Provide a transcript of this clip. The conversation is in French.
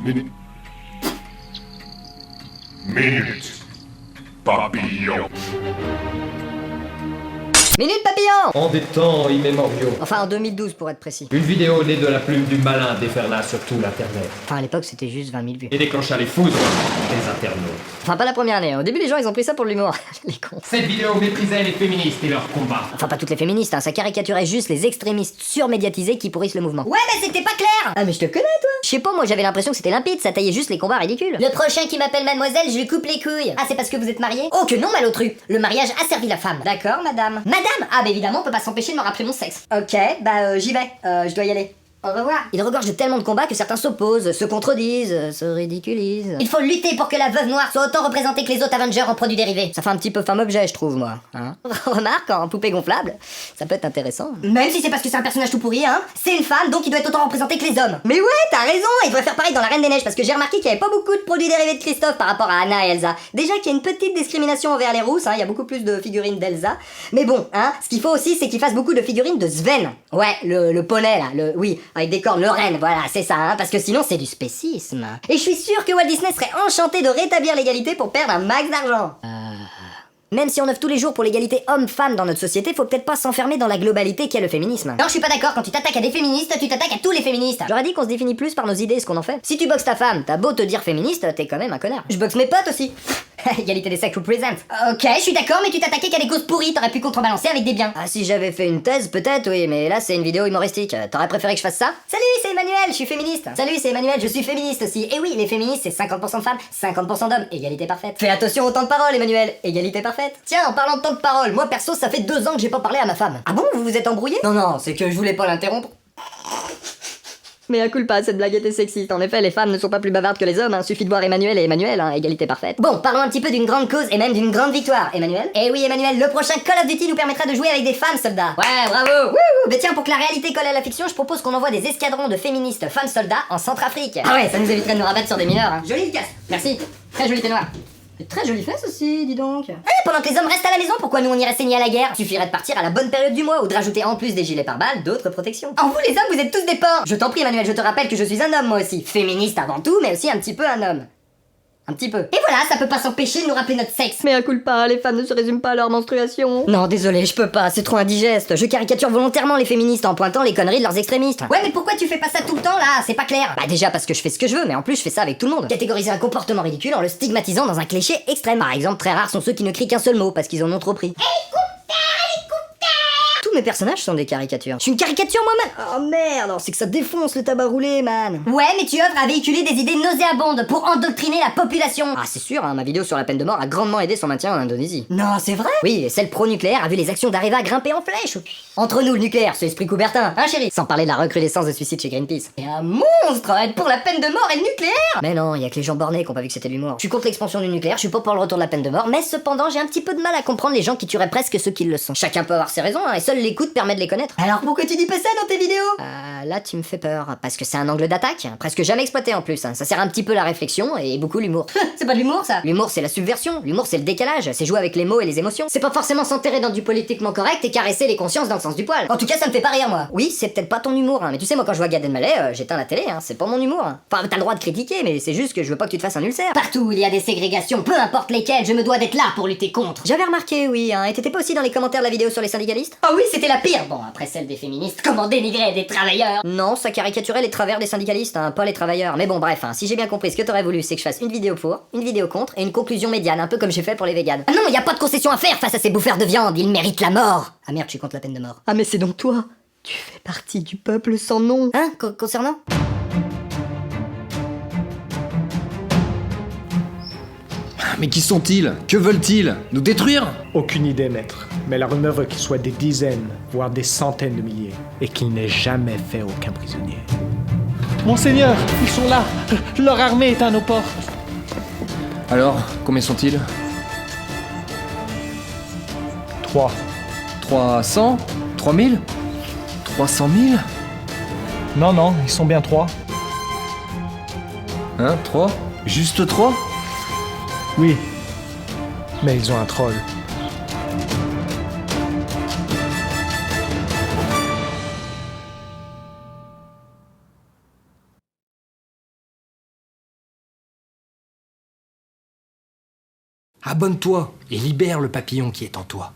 Minute. Minute. Papillon. Minute Papillon! En des temps immémoriaux. Enfin en 2012 pour être précis. Une vidéo née de la plume du malin déferla sur tout l'internet Enfin à l'époque c'était juste 20 000 vues. et déclencha les foudres des internautes. Enfin pas la première année, au début les gens ils ont pris ça pour de l'humour. Les cons. Cette vidéo méprisait les féministes et leur combat. Enfin pas toutes les féministes, hein, ça caricaturait juste les extrémistes surmédiatisés qui pourrissent le mouvement. Ouais mais c'était pas clair! Ah mais je te connais toi! Je sais pas, moi j'avais l'impression que c'était limpide, ça taillait juste les combats ridicules. Le prochain qui m'appelle mademoiselle, je lui coupe les couilles. Ah c'est parce que vous êtes mariés? Oh que non malotru! Le mariage a servi la femme. D'accord madame. Madame! Ah bah évidemment on peut pas s'empêcher de me rappeler mon sexe. Ok, bah j'y vais, je dois y aller. Au revoir. Il regorge de tellement de combats que certains s'opposent, se contredisent, se ridiculisent. Il faut lutter pour que la veuve noire soit autant représentée que les autres Avengers en produits dérivés. Ça fait un petit peu femme objet, je trouve, moi. Hein. Remarque, en poupée gonflable, ça peut être intéressant. Même si c'est parce que c'est un personnage tout pourri, hein. C'est une femme, donc il doit être autant représenté que les hommes. Mais ouais, t'as raison, il devrait faire pareil dans La Reine des Neiges, parce que j'ai remarqué qu'il y avait pas beaucoup de produits dérivés de Christophe par rapport à Anna et Elsa. Déjà qu'il y a une petite discrimination envers les rousses, hein, il y a beaucoup plus de figurines d'Elsa. Mais bon, hein, ce qu'il faut aussi, c'est qu'il fasse beaucoup de figurines de Sven. Ouais, le poney là, oui, avec des cornes, le renne. Voilà, c'est ça, hein, parce que sinon c'est du spécisme. Et je suis sûr que Walt Disney serait enchanté de rétablir l'égalité pour perdre un max d'argent. Même si on œuvre tous les jours pour l'égalité homme-femme dans notre société, faut peut-être pas s'enfermer dans la globalité qu'est le féminisme. Non, je suis pas d'accord, quand tu t'attaques à des féministes, tu t'attaques à tous les féministes. J'aurais dit qu'on se définit plus par nos idées et ce qu'on en fait. Si tu boxes ta femme, t'as beau te dire féministe, t'es quand même un connard. Je boxe mes potes aussi. Égalité des sexes represent. Ok, je suis d'accord, mais tu t'attaquais qu'à des causes pourries, t'aurais pu contrebalancer avec des biens. Ah, si j'avais fait une thèse, peut-être, oui, mais là c'est une vidéo humoristique. T'aurais préféré que je fasse ça? Salut, c'est Emmanuel, je suis féministe. Salut, c'est Emmanuel, je suis féministe aussi. Et oui, les féministes, c'est 50% de femmes, 50% d'hommes. Égalité parfaite. Fais attention au temps de parole, Emmanuel. Égalité parfaite. Tiens, en parlant de temps de parole, moi perso, ça fait 2 ans que j'ai pas parlé à ma femme. Ah bon, vous vous êtes embrouillé? Non, c'est que je voulais pas l'interrompre. Mais à culpa, cette blague était sexiste. En effet, les femmes ne sont pas plus bavardes que les hommes, hein. Suffit de voir Emmanuel et Emmanuel, hein, égalité parfaite. Bon, parlons un petit peu d'une grande cause et même d'une grande victoire, Emmanuel. Eh oui, Emmanuel, le prochain Call of Duty nous permettra de jouer avec des femmes soldats. Ouais, bravo. Wouhou. Mais tiens, pour que la réalité colle à la fiction, je propose qu'on envoie des escadrons de féministes femmes soldats en Centrafrique. Ah ouais, ça nous éviterait de nous rabattre sur des mineurs, hein. Jolie casse. Merci. Très jolie noir. Et très jolie fesse aussi, dis donc. Pendant que les hommes restent à la maison, pourquoi nous on irait saigner à la guerre? Suffirait de partir à la bonne période du mois ou de rajouter en plus des gilets pare-balles d'autres protections. En vous les hommes, vous êtes tous des porcs. Je t'en prie Emmanuel, je te rappelle que je suis un homme moi aussi. Féministe avant tout, mais aussi un petit peu un homme. Un petit peu. Et voilà, ça peut pas s'empêcher de nous rappeler notre sexe. Mais à culpa, les femmes ne se résument pas à leur menstruation. Non, désolé, je peux pas, c'est trop indigeste. Je caricature volontairement les féministes en pointant les conneries de leurs extrémistes. Ouais, mais pourquoi tu fais pas ça tout le temps là? C'est pas clair. Bah déjà parce que je fais ce que je veux, mais en plus je fais ça avec tout le monde. Catégoriser un comportement ridicule en le stigmatisant dans un cliché extrême. Par exemple, très rares sont ceux qui ne crient qu'un seul mot parce qu'ils en ont trop pris. Tous mes personnages sont des caricatures. Je suis une caricature moi-même. Oh merde, c'est que ça défonce le tabac roulé, man. Ouais, mais tu œuvres à véhiculer des idées nauséabondes pour endoctriner la population. Ah, c'est sûr, hein, ma vidéo sur la peine de mort a grandement aidé son maintien en Indonésie. Non, c'est vrai? Oui, et celle pro-nucléaire a vu les actions d'Areva grimper en flèche. Entre nous, le nucléaire, c'est l'esprit Coubertin, hein chérie? Sans parler de la recrudescence de suicide chez Greenpeace. Et un monstre être pour la peine de mort et le nucléaire. Mais non, y a que les gens bornés qui ont pas vu que c'était de l'humour. Je suis contre l'expansion du nucléaire, je suis pas pour le retour de la peine de mort, mais cependant, j'ai un petit peu de mal à comprendre les gens qui tueraient presque ceux qui le sont. Chacun peut avoir ses raisons, hein, et seule l'écoute permet de les connaître. Alors pourquoi tu dis pas ça dans tes vidéos? Là tu me fais peur, parce que c'est un angle d'attaque, presque jamais exploité en plus, hein. Ça sert un petit peu la réflexion et beaucoup l'humour. C'est pas de l'humour ça? L'humour c'est la subversion, l'humour c'est le décalage, c'est jouer avec les mots et les émotions. C'est pas forcément s'enterrer dans du politiquement correct et caresser les consciences dans le sens du poil. En tout cas ça me fait pas rire moi. Oui, c'est peut-être pas ton humour, hein, mais tu sais moi quand je vois Gad Elmaleh, j'éteins la télé, hein, c'est pas mon humour. Enfin t'as le droit de critiquer, mais c'est juste que je veux pas que tu te fasses un ulcère. Partout où il y a des ségrégations, peu importe lesquelles, je me dois d'être là pour lutter contre. J'avais remarqué, oui, hein, et t'étais pas aussi dans les commentaires de la vidéo sur les syndicalistes? Ah oui, c'était la pire. Bon, après celle des féministes, comment dénigrer des travailleurs? Non, ça caricaturait les travers des syndicalistes, hein, pas les travailleurs. Mais bon, bref, hein, si j'ai bien compris, ce que t'aurais voulu, c'est que je fasse une vidéo pour, une vidéo contre et une conclusion médiane, un peu comme j'ai fait pour les véganes. Ah non, y a pas de concession à faire face à ces bouffeurs de viande, ils méritent la mort. Ah merde, je suis contre la peine de mort. Ah mais c'est donc toi, tu fais partie du peuple sans nom. Hein, concernant? Mais qui sont-ils? Que veulent-ils? Nous détruire? Aucune idée, maître. Mais la rumeur veut qu'il soit des dizaines, voire des centaines de milliers, et qu'il n'ait jamais fait aucun prisonnier. Monseigneur, ils sont là. Leur armée est à nos portes. Alors, combien sont-ils? 3. 300? 3000? 300 000? Non, ils sont bien 3. Hein, 3? Juste 3? Oui. Mais ils ont un troll. Abonne-toi et libère le papillon qui est en toi.